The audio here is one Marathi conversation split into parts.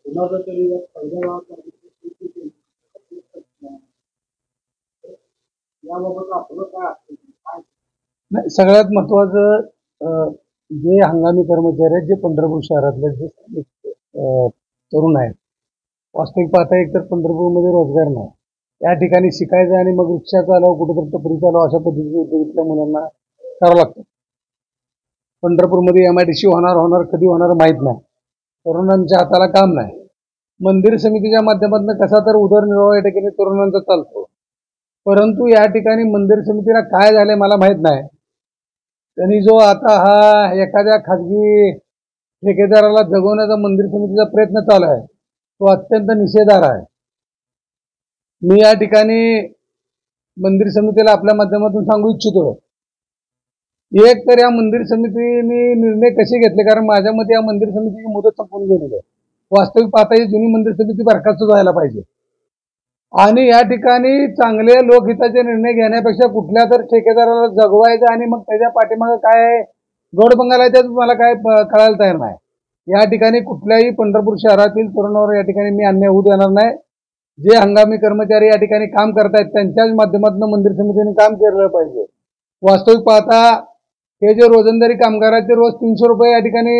कुणाचा तरी जर पहिल्या भागात करायची केली याबाबत आपलं काय असेल काय? नाही, सगळ्यात महत्वाचं जे हंगामी कर्मचारी आहेत, जे पंढरपूर शहरातले जे तरुण आहेत, वास्तविक पाहता एक तर पंढरपूरमध्ये रोजगार नाही, या ठिकाणी शिकायचं आणि मग रिक्षा चालव कुठेतरी टपरी चालव अशा पद्धतीचे उद्योगातल्या मुलांना करावं लागतं. पंढरपूरमध्ये MIDC होणार कधी होणार माहीत नाही. तरुणांच्या हाताला काम नाही. मंदिर समितीच्या माध्यमातून कसा तर उदरनिर्वाह या ठिकाणी तरुणांचा चालतो, परंतु या ठिकाणी मंदिर समितीला काय झाले मला माहित नाही. त्यांनी जो आता हा एखाद्या खाजगी ठेकेदाराला जगवण्याचा मंदिर समितीचा प्रयत्न चालू आहे, तो अत्यंत निषेधार्ह आहे. मी या ठिकाणी मंदिर समितीला आपल्या माध्यमातून सांगू इच्छितो, एक तर या मंदिर समितीने निर्णय कसे घेतले, कारण माझ्या मते या मंदिर समितीची मुदत संपून गेलेली आहे. वास्तविक पाहता ही जुनी मंदिर समिती बरखास्त व्हायला पाहिजे आणि या ठिकाणी चांगले लोकहिताचे निर्णय घेण्यापेक्षा कुठल्या तर ठेकेदाराला जगवायचं आणि मग त्याच्या पाठीमागे काय गोड बंगाल आहे ते मला काय कळायला तयार नाही. या ठिकाणी कुठल्याही पंढरपूर शहरातील तरुणावर या ठिकाणी मी अन्याय होऊ देणार नाही. जे हंगामी कर्मचारी या ठिकाणी काम करतायत त्यांच्याच माध्यमातून मंदिर समितीने काम केलं पाहिजे. वास्तविक पाहता हे जे रोजंदारी कामगार आहेत ते रोज 300 रुपये या ठिकाणी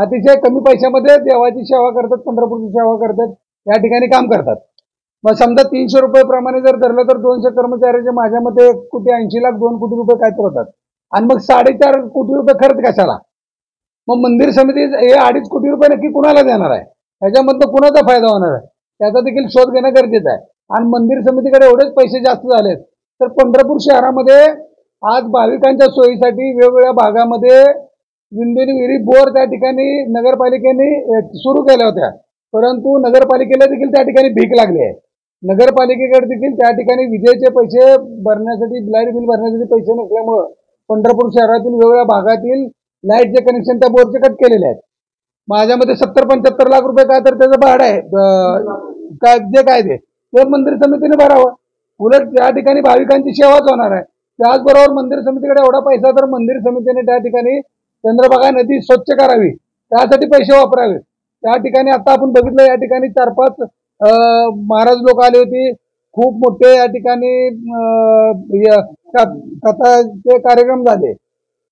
अतिशय कमी पैशामध्ये देवाची सेवा करतात, पंढरपूरची सेवा करतात, या ठिकाणी काम करतात. मग समजा 300 रुपये प्रमाणे जर धरलं तर 200 कर्मचाऱ्याचे माझ्या मते 1,80,00,000 2 कोटी रुपये काय तर होतात आणि मग 4.5 कोटी रुपये खर्च कशाला? मग मंदिर समिती हे 2.5 कोटी रुपये नक्की कुणाला देणार आहे? ह्याच्यामधनं कुणाचा फायदा होणार आहे त्याचा देखील शोध घेणं गरजेचं आहे. आणि मंदिर समितीकडे एवढेच पैसे जास्त झालेत तर पंढरपूर शहरामध्ये आज भाविकांच्या सोयीसाठी वेगवेगळ्या भागामध्ये विंडोनी विहिरी बोर त्या ठिकाणी नगरपालिकेने सुरू केल्या होत्या, परंतु नगरपालिकेला देखील त्या ठिकाणी भीक लागली आहे. नगरपालिकेकडे देखील त्या ठिकाणी विजेचे पैसे भरण्यासाठी लाईट बिल भरण्यासाठी पैसे नसल्यामुळं पंढरपूर शहरातील वेगवेगळ्या भागातील लाईटचे कनेक्शन त्या बोरचे कट केलेले आहेत. माझ्या मते 70-75 लाख रुपये काय तर त्याचं भाडं आहे, जे काय ते मंदिर समितीने भरावं. उलट त्या ठिकाणी भाविकांची सेवाच होणार आहे. त्याचबरोबर मंदिर समितीकडे एवढा पैसा तर मंदिर समितीने त्या ठिकाणी चंद्रभागा नदी स्वच्छ करावी, त्यासाठी पैसे वापरावे. त्या ठिकाणी आता आपण बघितलं या ठिकाणी 4-5 महाराज लोक आले होते, खूप मोठे या ठिकाणी कथाचे कार्यक्रम झाले.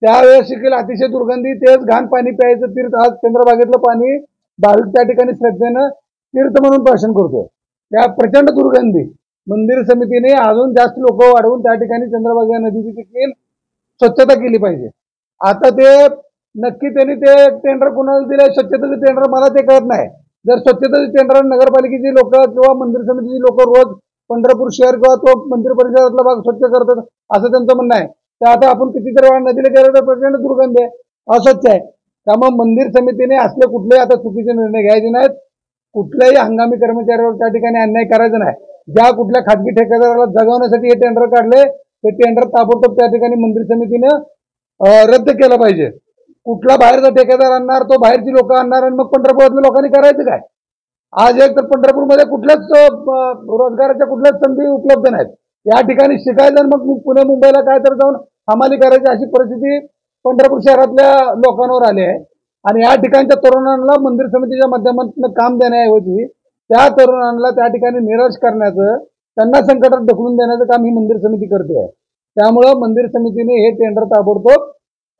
त्यावेळेस देखील अतिशय दुर्गंधी, तेच घाण पाणी प्यायचं तीर्थ आज चंद्रभागेतलं पाणी भाविक त्या ठिकाणी श्रद्धेनं तीर्थ म्हणून प्राशन करतो. त्या प्रचंड दुर्गंधी मंदिर समितीने अजून जास्त लोक वाढवून त्या ठिकाणी चंद्रभागा नदीची देखील स्वच्छता केली पाहिजे. आता ते नक्की त्यांनी ते टेंडर कोणाला दिले स्वच्छतेचे टेंडर मला ते कळत नाही. जर स्वच्छतेचे टेंडर नगरपालिकेची लोक किंवा मंदिर समितीची लोक रोज पंढरपूर शहर किंवा तो मंदिर परिसरातला भाग स्वच्छ करतात असं त्यांचं म्हणणं आहे, तर आता आपण कितीतरी वेळा नदीला गेलो तर प्रचंड दुर्गंध आहे, अस्वच्छ आहे. त्यामुळे मंदिर समितीने असले कुठलेही आता चुकीचे निर्णय घ्यायचे नाहीत. कुठल्याही हंगामी कर्मचाऱ्यावर त्या ठिकाणी अन्याय करायचा नाही. ज्या कुठल्या खाजगी ठेकेदाराला जगवण्यासाठी हे टेंडर काढले ते टेंडर ताबडतोब त्या ठिकाणी मंदिर समितीनं रद्द केलं पाहिजे. कुठला बाहेरचा ठेकेदार आणणार, तो बाहेरची लोक आणणार आणि मग पंढरपुरातल्या लोकांनी करायचं काय? आज एक तर पंढरपूरमध्ये कुठल्याच रोजगाराच्या कुठल्याच संधी उपलब्ध नाहीत. या ठिकाणी शिकायचं मग पुणे मुंबईला काय तर जाऊन हमाली करायची अशी परिस्थिती पंढरपूर शहरातल्या लोकांवर आली आहे. आणि या ठिकाणच्या तरुणांना मंदिर समितीच्या माध्यमातून काम देण्याऐवजी त्या तरुणांना त्या ठिकाणी निराश करण्याचं, त्यांना संकटात ढकलून देण्याचं काम ही मंदिर समिती करते आहे. त्यामुळं मंदिर समितीने हे टेंडर ताबडतोब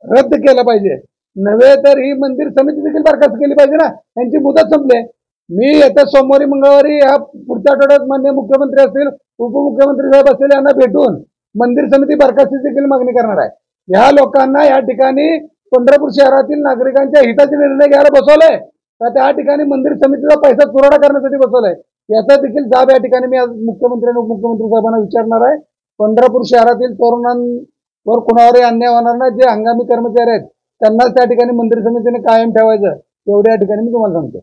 रद्द केलं पाहिजे. नव्हे तर ही मंदिर समिती देखील बरखास्त केली पाहिजे ना, त्यांची मुदत संपली. मी येत्या सोमवारी मंगळवारी या पुढच्या आठवड्यात माननीय मुख्यमंत्री असतील, उपमुख्यमंत्री साहेब असतील यांना भेटून मंदिर समिती बरखास्तीची देखील मागणी करणार आहे. ह्या लोकांना या ठिकाणी पंढरपूर शहरातील नागरिकांच्या हिताचे निर्णय घ्यायला बसवलंय तर त्या ठिकाणी मंदिर समितीचा पैसा चुराडा करण्यासाठी बसवलाय, याचा देखील जाब या ठिकाणी मी आज मुख्यमंत्री आणि उपमुख्यमंत्री साहेबांना विचारणार आहे. पंढरपूर शहरातील तरुणांवर कुणावरही अन्याय होणार नाही. जे हंगामी कर्मचारी आहेत त्यांनाच त्या ठिकाणी मंदिर समितीने कायम ठेवायचं, एवढ्या ठिकाणी मी तुम्हाला सांगतो.